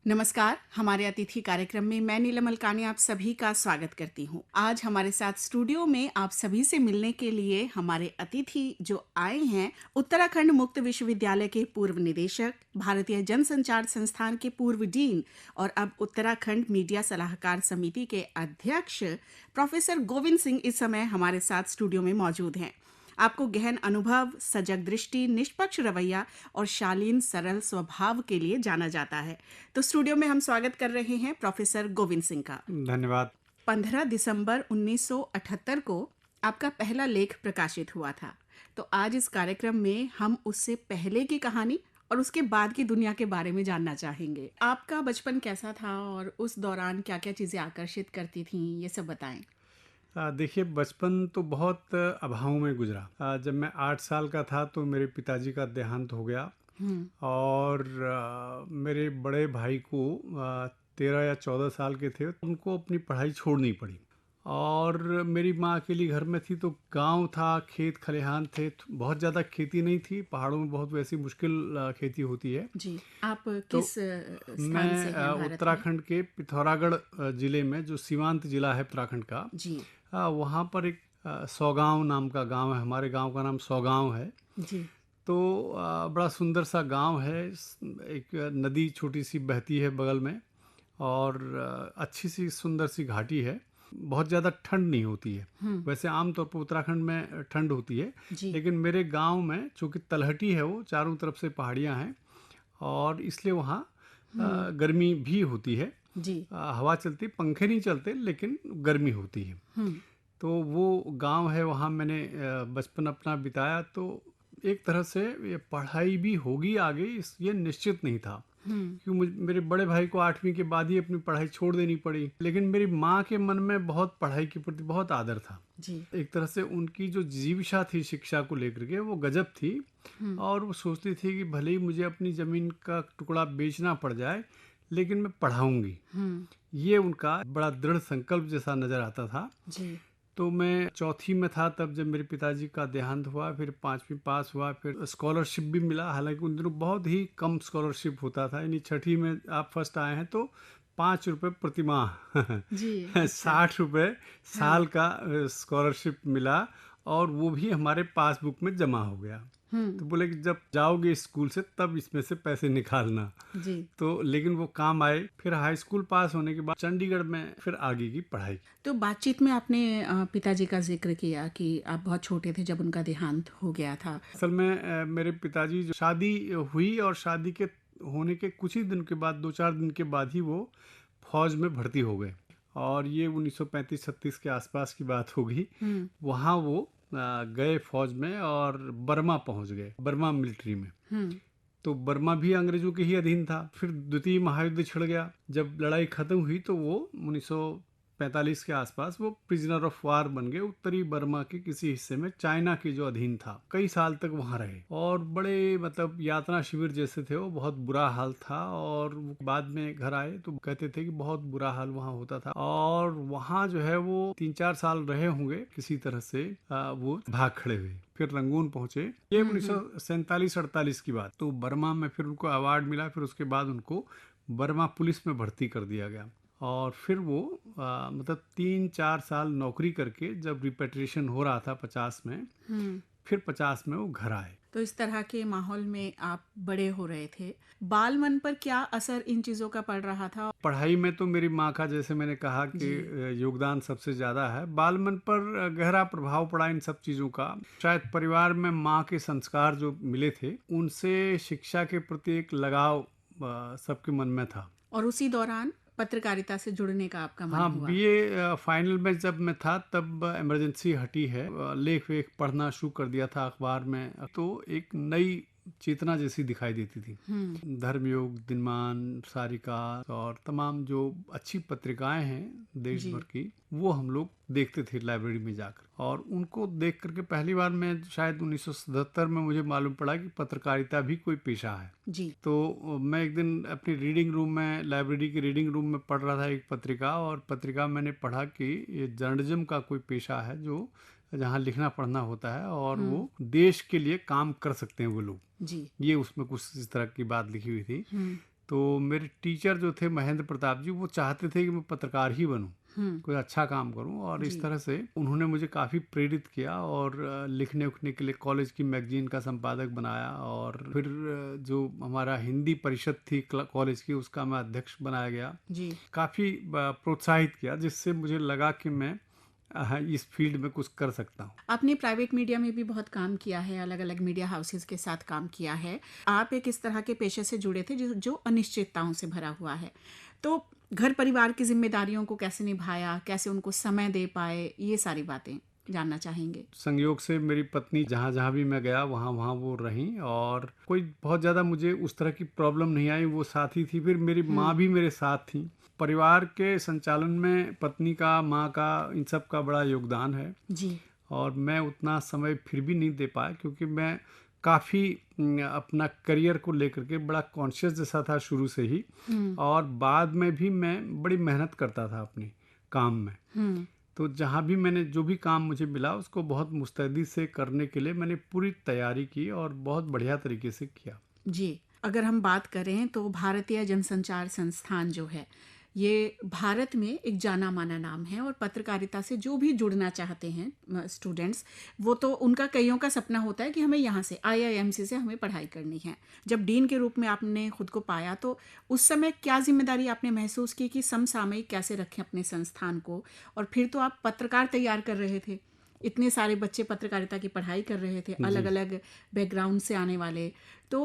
नमस्कार। हमारे अतिथि कार्यक्रम में मैं नीलम अलकानी आप सभी का स्वागत करती हूँ। आज हमारे साथ स्टूडियो में आप सभी से मिलने के लिए हमारे अतिथि जो आए हैं, उत्तराखंड मुक्त विश्वविद्यालय के पूर्व निदेशक, भारतीय जनसंचार संस्थान के पूर्व डीन और अब उत्तराखंड मीडिया सलाहकार समिति के अध्यक्ष प्रोफेसर गोविंद सिंह इस समय हमारे साथ स्टूडियो में मौजूद हैं। आपको गहन अनुभव, सजग दृष्टि, निष्पक्ष रवैया और शालीन सरल स्वभाव के लिए जाना जाता है। तो स्टूडियो में हम स्वागत कर रहे हैं प्रोफेसर गोविंद सिंह का। धन्यवाद। 15 दिसंबर 1978 को आपका पहला लेख प्रकाशित हुआ था। तो आज इस कार्यक्रम में हम उससे पहले की कहानी और उसके बाद की दुनिया के बारे में जानना चाहेंगे। आपका बचपन कैसा था और उस दौरान क्या-क्या चीजें आकर्षित करती थीं, ये सब बताएं। देखिए, बचपन तो बहुत अभाव में गुजरा। जब मैं 8 साल का था तो मेरे पिताजी का देहांत हो गया और मेरे बड़े भाई को 13 या 14 साल के थे, उनको अपनी पढ़ाई छोड़नी पड़ी और मेरी माँ अकेली घर में थी। तो गांव था, खेत खलिहान थे, बहुत ज़्यादा खेती नहीं थी। पहाड़ों में बहुत वैसी मुश्किल खेती होती है। जी, आप तो किस स्थान से मैं हैं भारत में? उत्तराखंड के पिथौरागढ़ ज़िले में, जो सीमांत ज़िला है उत्तराखंड का, जी, वहाँ पर एक सौगांव नाम का गांव है। हमारे गांव का नाम सौगांव है। जी, तो बड़ा सुंदर सा गांव है। एक नदी छोटी सी बहती है बगल में और अच्छी सी सुंदर सी घाटी है। बहुत ज़्यादा ठंड नहीं होती है। वैसे आमतौर पर उत्तराखंड में ठंड होती है, जी, लेकिन मेरे गांव में चूँकि तलहटी है, वो चारों तरफ से पहाड़ियाँ हैं और इसलिए वहाँ गर्मी भी होती है। जी, हवा चलती, पंखे नहीं चलते, लेकिन गर्मी होती है। हुँ, तो वो गांव है, वहाँ मैंने बचपन अपना बिताया। तो एक तरह से ये पढ़ाई भी होगी आगे, ये निश्चित नहीं था, क्योंकि मेरे बड़े भाई को 8वीं के बाद ही अपनी पढ़ाई छोड़ देनी पड़ी। लेकिन मेरी माँ के मन में बहुत पढ़ाई के प्रति बहुत आदर था। जी, एक तरह से उनकी जो जीविका थी शिक्षा को लेकर के, वो गजब थी। और वो सोचती थी कि भले ही मुझे अपनी ज़मीन का टुकड़ा बेचना पड़ जाए, लेकिन मैं पढ़ाऊंगी। ये उनका बड़ा दृढ़ संकल्प जैसा नज़र आता था। जी, तो मैं चौथी में था तब जब मेरे पिताजी का देहांत हुआ। फिर 5वीं पास हुआ, फिर स्कॉलरशिप भी मिला। हालांकि उन दिनों बहुत ही कम स्कॉलरशिप होता था, यानी छठी में आप फर्स्ट आए हैं तो 5 रुपये प्रतिमाह जी, अच्छा, 60 रुपये हाँ, साल का स्कॉलरशिप मिला और वो भी हमारे पासबुक में जमा हो गया। तो बोले कि जब जाओगे स्कूल से तब इसमें से पैसे निकालना। जी। तो लेकिन वो काम आए। फिर हाई स्कूल पास होने के बाद चंडीगढ़ में फिर आगे की पढ़ाई। तो बातचीत में आपने पिताजी का ज़िक्र किया कि आप बहुत छोटे थे जब उनका देहांत हो गया था। असल में मेरे पिताजी जो शादी हुई और शादी के होने के कुछ ही दिन के बाद, 2-4 दिन के बाद ही वो फौज में भर्ती हो गए। और ये 1935-36 के आसपास की बात होगी। वहाँ वो गए फौज में और बर्मा पहुँच गए, बर्मा मिलिट्री में। तो बर्मा भी अंग्रेजों के ही अधीन था। फिर द्वितीय महायुद्ध छिड़ गया। जब लड़ाई खत्म हुई तो वो 1945 के आसपास वो प्रिजनर ऑफ वार बन गए। उत्तरी बर्मा के किसी हिस्से में, चाइना के जो अधीन था। कई साल तक वहाँ रहे और बड़े मतलब यातना शिविर जैसे थे वो, बहुत बुरा हाल था। और वो बाद में घर आए तो कहते थे कि बहुत बुरा हाल वहाँ होता था। और वहाँ जो है वो 3-4 साल रहे होंगे किसी तरह से। वो भाग खड़े हुए, फिर रंगून पहुंचे। ये 1947-48 की बात। तो बर्मा में फिर उनको अवार्ड मिला। फिर उसके बाद उनको बर्मा पुलिस में भर्ती कर दिया गया और फिर वो मतलब 3-4 साल नौकरी करके जब रिपेट्रिएशन हो रहा था 50 में, फिर 50 में वो घर आए। तो इस तरह के माहौल में आप बड़े हो रहे थे। बाल मन पर क्या असर इन चीज़ों का पड़ रहा था? पढ़ाई में तो मेरी माँ का, जैसे मैंने कहा कि जी, योगदान सबसे ज़्यादा है। बाल मन पर गहरा प्रभाव पड़ा इन सब चीज़ों का। शायद परिवार में माँ के संस्कार जो मिले थे, उनसे शिक्षा के प्रति एक लगाव सबके मन में था। और उसी दौरान पत्रकारिता से जुड़ने का आपका मन हाँ, हुआ। बीए फाइनल में जब मैं था तब इमरजेंसी हटी है। लेख वेख पढ़ना शुरू कर दिया था अखबार में। तो एक नई चेतना जैसी दिखाई देती थी। धर्मयुग, दिनमान, सारिका और तमाम जो अच्छी पत्रिकाएं हैं देश जी, भर की, वो हम लोग देखते थे लाइब्रेरी में जाकर। और उनको देख करके पहली बार मैं शायद 1977 में मुझे मालूम पड़ा कि पत्रकारिता भी कोई पेशा है। जी, तो मैं एक दिन अपनी रीडिंग रूम में, लाइब्रेरी के रीडिंग रूम में पढ़ रहा था एक पत्रिका। और पत्रिका मैंने पढ़ा कि ये जर्नलिज्म का कोई पेशा है जो जहाँ लिखना पढ़ना होता है और वो देश के लिए काम कर सकते हैं वो लोग। जी, ये उसमें कुछ इस तरह की बात लिखी हुई थी। तो मेरे टीचर जो थे महेंद्र प्रताप जी, वो चाहते थे कि मैं पत्रकार ही बनूं, हम्म। कोई अच्छा काम करूं, और इस जी। तरह से उन्होंने मुझे काफ़ी प्रेरित किया और लिखने उखने के लिए कॉलेज की मैगजीन का संपादक बनाया, और फिर जो हमारा हिंदी परिषद थी कॉलेज की, उसका मैं अध्यक्ष बनाया गया। जी। काफ़ी प्रोत्साहित किया, जिससे मुझे लगा कि मैं इस फील्ड में कुछ कर सकता हूँ। आपने प्राइवेट मीडिया में भी बहुत काम किया है, अलग अलग मीडिया हाउसेस के साथ काम किया है। आप एक इस तरह के पेशे से जुड़े थे जो अनिश्चितताओं से भरा हुआ है। तो घर परिवार की जिम्मेदारियों को कैसे निभाया, कैसे उनको समय दे पाए, ये सारी बातें जानना चाहेंगे। संयोग से मेरी पत्नी जहाँ जहाँ भी मैं गया वहाँ वहाँ वो रहीं, और कोई बहुत ज़्यादा मुझे उस तरह की प्रॉब्लम नहीं आई, वो साथी थी। फिर मेरी माँ भी मेरे साथ थी। परिवार के संचालन में पत्नी का, माँ का, इन सब का बड़ा योगदान है। जी। और मैं उतना समय फिर भी नहीं दे पाया, क्योंकि मैं काफ़ी अपना करियर को लेकर के बड़ा कॉन्शियस जैसा था शुरू से ही, और बाद में भी मैं बड़ी मेहनत करता था अपने काम में। तो जहाँ भी मैंने जो भी काम मुझे मिला, उसको बहुत मुस्तैदी से करने के लिए मैंने पूरी तैयारी की और बहुत बढ़िया तरीके से किया। जी। अगर हम बात करें तो भारतीय जनसंचार संस्थान जो है, ये भारत में एक जाना माना नाम है, और पत्रकारिता से जो भी जुड़ना चाहते हैं स्टूडेंट्स, वो तो उनका कईयों का सपना होता है कि हमें यहाँ से IIMC से हमें पढ़ाई करनी है। जब डीन के रूप में आपने खुद को पाया, तो उस समय क्या जिम्मेदारी आपने महसूस की कि समसामयिक कैसे रखें अपने संस्थान को? और फिर तो आप पत्रकार तैयार कर रहे थे, इतने सारे बच्चे पत्रकारिता की पढ़ाई कर रहे थे, अलग जी। अलग बैकग्राउंड से आने वाले। तो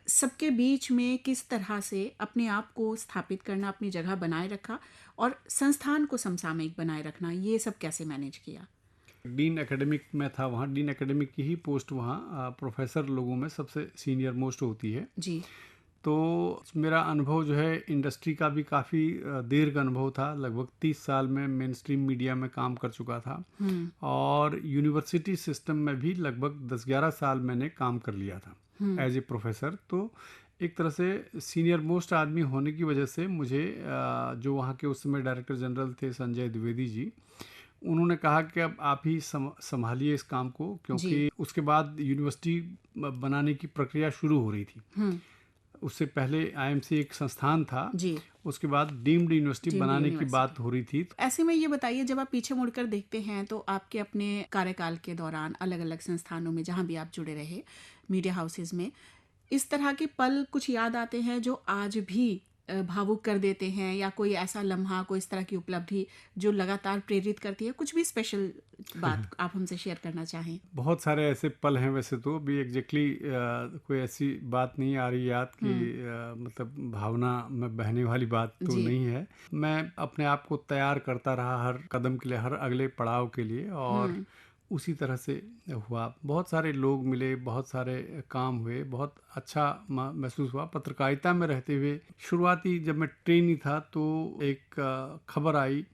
सबके बीच में किस तरह से अपने आप को स्थापित करना, अपनी जगह बनाए रखा, और संस्थान को समसामयिक बनाए रखना, ये सब कैसे मैनेज किया? डीन एकेडमिक में था, वहाँ डीन एकेडमिक की ही पोस्ट वहाँ प्रोफेसर लोगों में सबसे सीनियर मोस्ट होती है। जी। तो मेरा अनुभव जो है इंडस्ट्री का भी काफ़ी देर का अनुभव था। लगभग 30 साल में मेन स्ट्रीम मीडिया में काम कर चुका था, और यूनिवर्सिटी सिस्टम में भी लगभग 10-11 साल मैंने काम कर लिया था एज ए प्रोफेसर। तो एक तरह से सीनियर मोस्ट आदमी होने की वजह से मुझे जो वहाँ के उस समय डायरेक्टर जनरल थे संजय द्विवेदी जी, उन्होंने कहा कि अब आप ही संभालिए इस काम को, क्योंकि उसके बाद यूनिवर्सिटी बनाने की प्रक्रिया शुरू हो रही थी। उससे पहले IMC एक संस्थान था, जी। उसके बाद डीम्ड यूनिवर्सिटी डीम्ड बनाने की यूनिवर्सिटी। बात हो रही थी। ऐसे में ये बताइए, जब आप पीछे मुड़कर देखते हैं तो आपके अपने कार्यकाल के दौरान अलग अलग संस्थानों में जहाँ भी आप जुड़े रहे, मीडिया हाउसेस में, इस तरह के पल कुछ याद आते हैं जो आज भी भावुक कर देते हैं, या कोई ऐसा लम्हा, कोई इस तरह की उपलब्धि जो लगातार प्रेरित करती है? कुछ भी स्पेशल बात आप हमसे शेयर करना चाहें। बहुत सारे ऐसे पल हैं, वैसे तो अभी एग्जैक्टली कोई ऐसी बात नहीं आ रही याद कि मतलब भावना में बहने वाली बात तो जी। नहीं है। मैं अपने आप को तैयार करता रहा हर कदम के लिए, हर अगले पड़ाव के लिए, और उसी तरह से हुआ। बहुत सारे लोग मिले, बहुत सारे काम हुए, बहुत अच्छा महसूस हुआ। पत्रकारिता में रहते हुए शुरुआती जब मैं ट्रेनी था, तो एक खबर आई,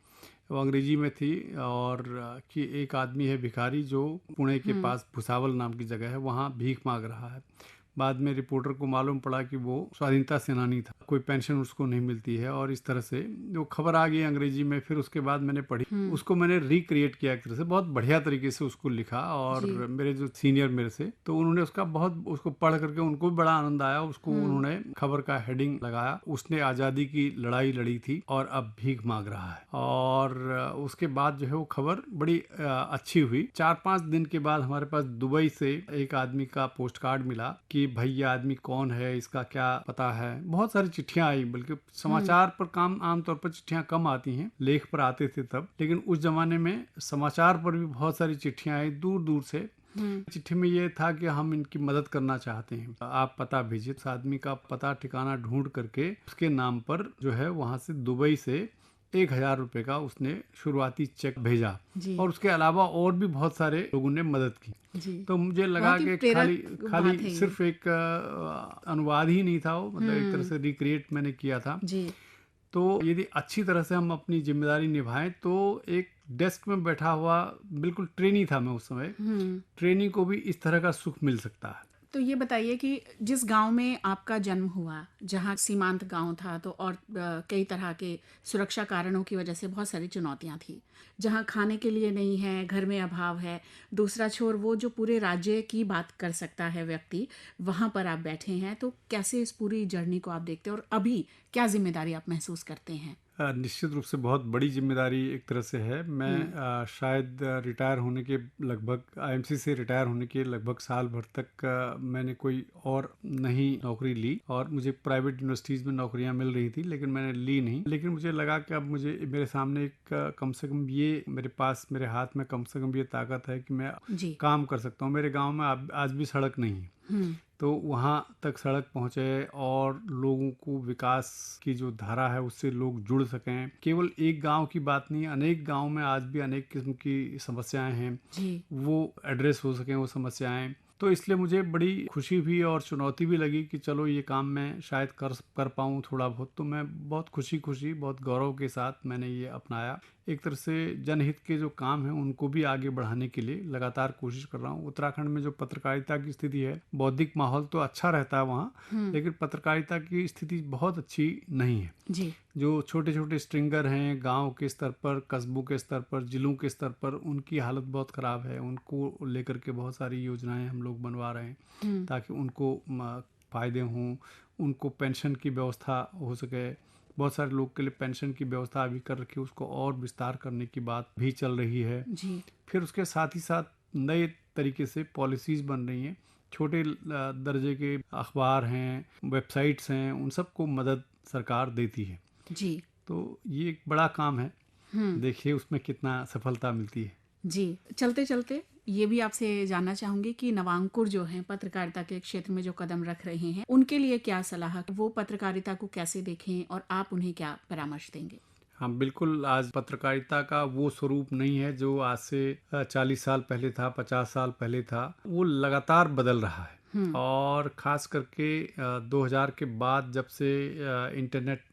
वो अंग्रेजी में थी, और कि एक आदमी है भिखारी जो पुणे के पास भुसावल नाम की जगह है, वहाँ भीख मांग रहा है। बाद में रिपोर्टर को मालूम पड़ा कि वो स्वाधीनता सेनानी था, कोई पेंशन उसको नहीं मिलती है, और इस तरह से जो खबर आ गई अंग्रेजी में। फिर उसके बाद मैंने पढ़ी, उसको मैंने रिक्रिएट किया एक तरह से, बहुत बढ़िया तरीके से उसको लिखा, और मेरे जो सीनियर मेरे से, तो उन्होंने उसको पढ़ करके उनको भी बड़ा आनंद आया। उसको उन्होंने खबर का हेडिंग लगाया, उसने आज़ादी की लड़ाई लड़ी थी और अब भीख मांग रहा है। और उसके बाद जो है वो खबर बड़ी अच्छी हुई। 4-5 दिन के बाद हमारे पास दुबई से एक आदमी का पोस्ट कार्ड मिला कि भाई ये आदमी कौन है, इसका क्या पता है। बहुत सारी चिट्ठियां आई, बल्कि समाचार पर काम आमतौर पर चिट्ठियां कम आती हैं, लेख पर आते थे तब, लेकिन उस जमाने में समाचार पर भी बहुत सारी चिट्ठियां आई दूर दूर से। चिट्ठी में ये था कि हम इनकी मदद करना चाहते हैं, आप पता भेजिए। उस आदमी का पता ठिकाना ढूंढ करके उसके नाम पर जो है वहां से दुबई से 1,000 रुपए का उसने शुरुआती चेक भेजा, और उसके अलावा और भी बहुत सारे लोगों ने मदद की। तो मुझे लगा कि खाली सिर्फ एक अनुवाद ही नहीं था वो, मतलब एक तरह से रिक्रिएट मैंने किया था। तो यदि अच्छी तरह से हम अपनी जिम्मेदारी निभाएं, तो एक डेस्क में बैठा हुआ, बिल्कुल ट्रेनी था मैं उस समय, ट्रेनी को भी इस तरह का सुख मिल सकता है। तो ये बताइए कि जिस गांव में आपका जन्म हुआ, जहां सीमांत गांव था, तो और कई तरह के सुरक्षा कारणों की वजह से बहुत सारी चुनौतियां थी, जहां खाने के लिए नहीं है, घर में अभाव है, दूसरा छोर वो जो पूरे राज्य की बात कर सकता है व्यक्ति, वहां पर आप बैठे हैं, तो कैसे इस पूरी जर्नी को आप देखते हैं और अभी क्या जिम्मेदारी आप महसूस करते हैं? निश्चित रूप से बहुत बड़ी जिम्मेदारी एक तरह से है। मैं शायद रिटायर होने के लगभग आईएमसी से रिटायर होने के लगभग साल भर तक मैंने कोई और नहीं नौकरी ली, और मुझे प्राइवेट यूनिवर्सिटीज़ में नौकरियां मिल रही थी लेकिन मैंने ली नहीं। लेकिन मुझे लगा कि अब मुझे मेरे सामने एक कम से कम ये मेरे पास मेरे हाथ में कम से कम ये ताकत है कि मैं जी। काम कर सकता हूँ। मेरे गाँव में आज भी सड़क नहीं है, हम्म। तो वहाँ तक सड़क पहुँचे और लोगों को विकास की जो धारा है उससे लोग जुड़ सकें। केवल एक गांव की बात नहीं, अनेक गांव में आज भी अनेक किस्म की समस्याएं हैं, जी। वो एड्रेस हो सकें वो समस्याएं। तो इसलिए मुझे बड़ी खुशी भी और चुनौती भी लगी कि चलो ये काम मैं शायद कर पाऊँ थोड़ा बहुत। तो मैं बहुत खुशी बहुत गौरव के साथ मैंने ये अपनाया। एक तरह से जनहित के जो काम हैं उनको भी आगे बढ़ाने के लिए लगातार कोशिश कर रहा हूँ। उत्तराखंड में जो पत्रकारिता की स्थिति है, बौद्धिक माहौल तो अच्छा रहता है वहाँ, लेकिन पत्रकारिता की स्थिति बहुत अच्छी नहीं है। जी। जो छोटे छोटे स्ट्रिंगर हैं गांव के स्तर पर, कस्बों के स्तर पर, जिलों के स्तर पर, उनकी हालत बहुत ख़राब है। उनको लेकर के बहुत सारी योजनाएं हम लोग बनवा रहे हैं ताकि उनको फ़ायदे हों, उनको पेंशन की व्यवस्था हो सके। बहुत सारे लोग के लिए पेंशन की व्यवस्था अभी कर रखी है, उसको और विस्तार करने की बात भी चल रही है। जी। फिर उसके साथ ही साथ नए तरीके से पॉलिसीज़ बन रही हैं। छोटे दर्जे के अखबार हैं, वेबसाइट्स हैं, उन सबको मदद सरकार देती है। जी। तो ये एक बड़ा काम है, देखिए उसमें कितना सफलता मिलती है। जी। चलते चलते ये भी आपसे जानना चाहूंगी कि नवांकुर जो हैं पत्रकारिता के क्षेत्र में जो कदम रख रहे हैं, उनके लिए क्या सलाह, वो पत्रकारिता को कैसे देखें और आप उन्हें क्या परामर्श देंगे? हाँ बिल्कुल, आज पत्रकारिता का वो स्वरूप नहीं है जो आज से 40 साल पहले था, 50 साल पहले था। वो लगातार बदल रहा है, और ख़ास करके 2000 के बाद जब से इंटरनेट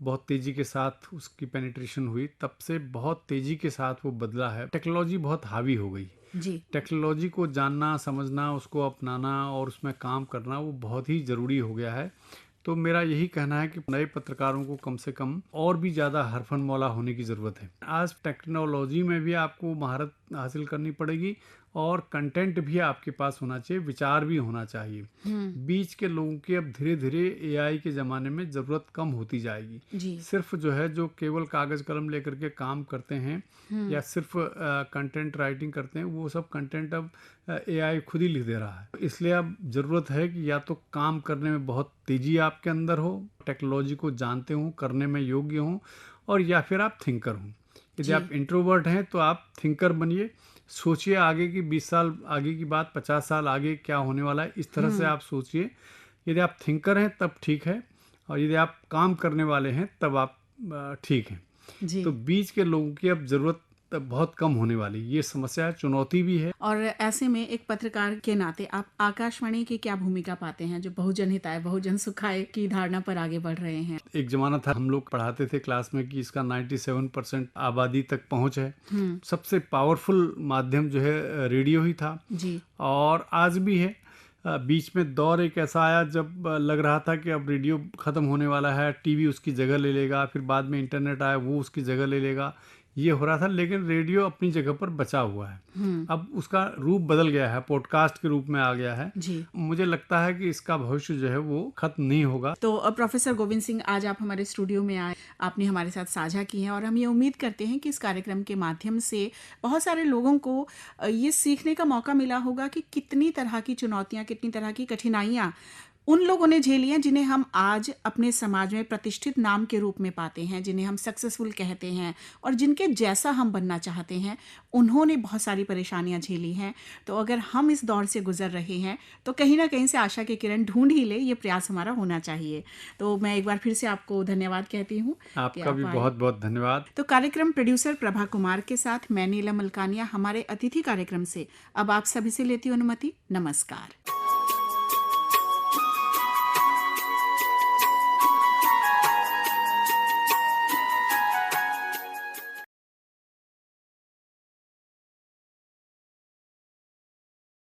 बहुत तेज़ी के साथ उसकी पेनिट्रेशन हुई, तब से बहुत तेज़ी के साथ वो बदला है। टेक्नोलॉजी बहुत हावी हो गई। जी। टेक्नोलॉजी को जानना, समझना, उसको अपनाना और उसमें काम करना वो बहुत ही ज़रूरी हो गया है। तो मेरा यही कहना है कि नए पत्रकारों को कम से कम और भी ज़्यादा हरफन मौला होने की ज़रूरत है। आज टेक्नोलॉजी में भी आपको महारत हासिल करनी पड़ेगी, और कंटेंट भी आपके पास होना चाहिए, विचार भी होना चाहिए। बीच के लोगों की अब धीरे धीरे एआई के ज़माने में ज़रूरत कम होती जाएगी। जी। सिर्फ जो है जो केवल कागज़ कलम लेकर के काम करते हैं या सिर्फ कंटेंट राइटिंग करते हैं, वो सब कंटेंट अब एआई खुद ही लिख दे रहा है। इसलिए अब ज़रूरत है कि या तो काम करने में बहुत तेज़ी आपके अंदर हो, टेक्नोलॉजी को जानते हो, करने में योग्य हो, और या फिर आप थिंकर हो। यदि आप इंट्रोवर्ट हैं तो आप थिंकर बनिए, सोचिए आगे की 20 साल आगे की बात, 50 साल आगे क्या होने वाला है, इस तरह से आप सोचिए। यदि आप थिंकर हैं तब ठीक है, और यदि आप काम करने वाले हैं तब आप ठीक हैं। जी। तो बीच के लोगों की अब ज़रूरत बहुत कम होने वाली, ये समस्या चुनौती भी है। और ऐसे में एक पत्रकार के नाते आप आकाशवाणी की क्या भूमिका पाते हैं, जो बहुजन हिताय बहुजन सुखाय की धारणा पर आगे बढ़ रहे हैं? एक जमाना था हम लोग पढ़ाते थे क्लास में कि इसका 97% आबादी तक पहुंच है। सबसे पावरफुल माध्यम जो है रेडियो ही था। जी। और आज भी है। बीच में दौर एक ऐसा आया जब लग रहा था कि अब रेडियो ख़त्म होने वाला है, टीवी उसकी जगह ले लेगा, फिर बाद में इंटरनेट आया वो उसकी जगह ले लेगा, ये हो रहा था। लेकिन रेडियो अपनी जगह पर बचा हुआ है। अब उसका रूप बदल गया है, पॉडकास्ट के रूप में आ गया है। जी। मुझे लगता है कि इसका भविष्य जो है वो खत्म नहीं होगा। तो प्रोफेसर गोविंद सिंह, आज आप हमारे स्टूडियो में आए, आपने हमारे साथ साझा की हैं, और हम ये उम्मीद करते हैं कि इस कार्यक्रम के माध्यम से बहुत सारे लोगों को ये सीखने का मौका मिला होगा कि कितनी तरह की चुनौतियाँ, कितनी तरह की कठिनाइयाँ उन लोगों ने झेली हैं जिन्हें हम आज अपने समाज में प्रतिष्ठित नाम के रूप में पाते हैं, जिन्हें हम सक्सेसफुल कहते हैं, और जिनके जैसा हम बनना चाहते हैं। उन्होंने बहुत सारी परेशानियां झेली हैं। तो अगर हम इस दौर से गुजर रहे हैं तो कहीं ना कहीं से आशा की किरण ढूंढ ही ले, ये प्रयास हमारा होना चाहिए। तो मैं एक बार फिर से आपको धन्यवाद कहती हूँ। आपका भी बहुत बहुत धन्यवाद। तो कार्यक्रम प्रोड्यूसर प्रभा कुमार के साथ मैं नीलम मलकानिया, हमारे अतिथि कार्यक्रम से अब आप सभी से लेती हूँ अनुमति। नमस्कार।